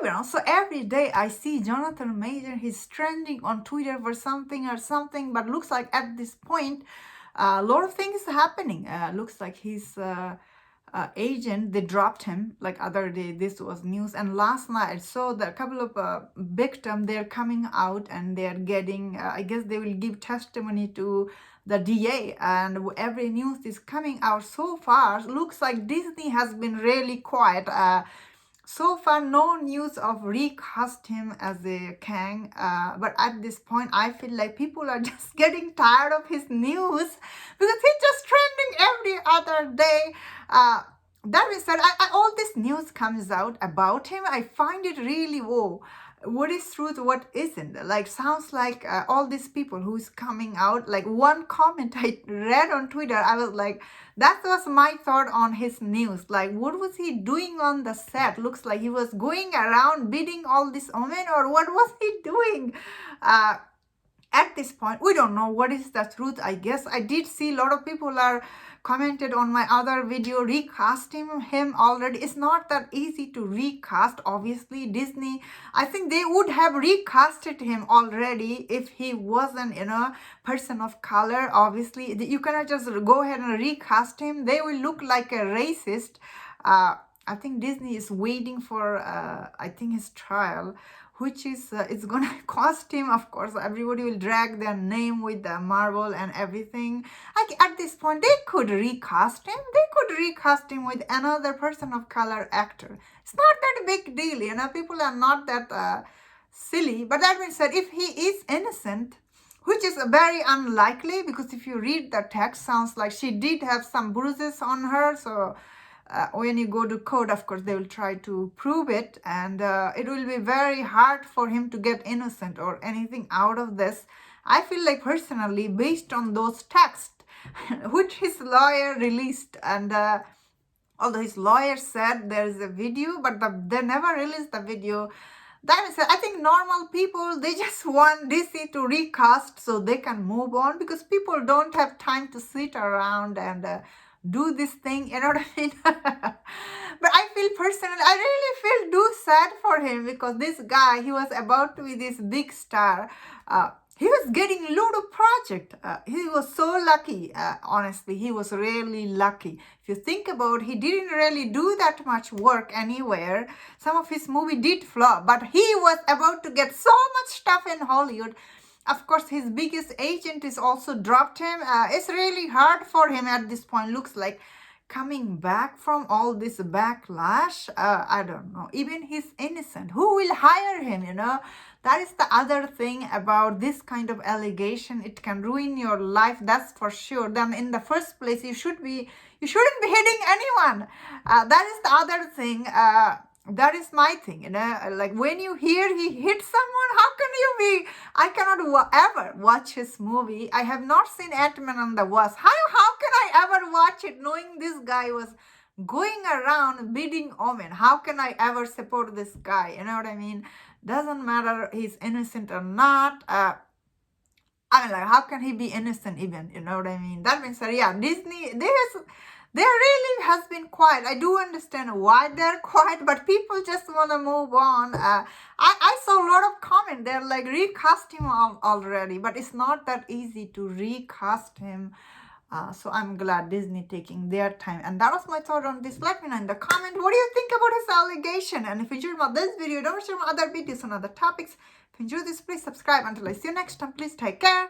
know, so every day I see Jonathan Major, he's trending on Twitter for something or something, but looks like at this point, a lot of things happening. Looks like his agent, they dropped him like other day. This was news, and last night I saw that a couple of victims, they're coming out and they're getting, I guess they will give testimony to the DA, and every news is coming out so far. Looks like Disney has been really quiet. So far, no news of recast him as a Kang, but at this point, I feel like people are just getting tired of his news because he's just trending every other day. That being said, all this news comes out about him. I find it really, whoa, what is truth, what isn't? Like, sounds like all these people who's coming out, like one comment I read on Twitter, I was like, that was my thought on his news. Like, what was he doing on the set? Looks like he was going around bidding all these women, or what was he doing? At this point, we don't know what is the truth. I guess I did see a lot of people are commented on my other video recasting him already. It's not that easy to recast. Obviously, Disney, I think they would have recasted him already if he wasn't, you know, person of color. Obviously, you cannot just go ahead and recast him. They will look like a racist. I think Disney is waiting for, I think, his trial, which is, it's gonna cost him, of course. Everybody will drag their name with the Marvel and everything. At this point, they could recast him. They could recast him with another person of color actor. It's not that big deal, you know. People are not that silly. But that being said, if he is innocent, which is very unlikely, because if you read the text, sounds like she did have some bruises on her, so when you go to court, of course, they will try to prove it, and it will be very hard for him to get innocent or anything out of this. I feel like personally, based on those texts, which his lawyer released, and although his lawyer said there is a video, but they never released the video. That is, I think normal people, they just want DC to recast so they can move on, because people don't have time to sit around and do this thing, you know what I mean? But I feel personally, I really feel sad for him, because this guy, he was about to be this big star. He was getting a lot of project. He was so lucky. Honestly, he was really lucky. If you think about it, he didn't really do that much work anywhere. Some of his movie did flop, but he was about to get so much stuff in Hollywood. Of course, his biggest agent is also dropped him. It's really hard for him at this point. Looks like coming back from all this backlash. I don't know. Even he's innocent. Who will hire him, you know? That is the other thing about this kind of allegation. It can ruin your life, that's for sure. Then in the first place, you shouldn't be hitting anyone. That is the other thing. That is my thing, you know, like when you hear he hit someone, how can you be? I cannot ever watch his movie. I have not seen Ant-Man and the Wasp. How can I ever watch it knowing this guy was going around bidding omen? How can I ever support this guy? You know what I mean? Doesn't matter he's innocent or not. I mean, like, how can he be innocent even? You know what I mean? That means, yeah, Disney, they really has been quiet. I do understand why they're quiet, but people just want to move on. I saw a lot of comment. They're like, recast him already, but it's not that easy to recast him. So I'm glad Disney taking their time. And that was my thought on this. Let me know in the comment, what do you think about his allegation? And if you enjoyed this video, don't share my other videos on other topics. If you enjoyed this, please subscribe. Until I see you next time, please take care.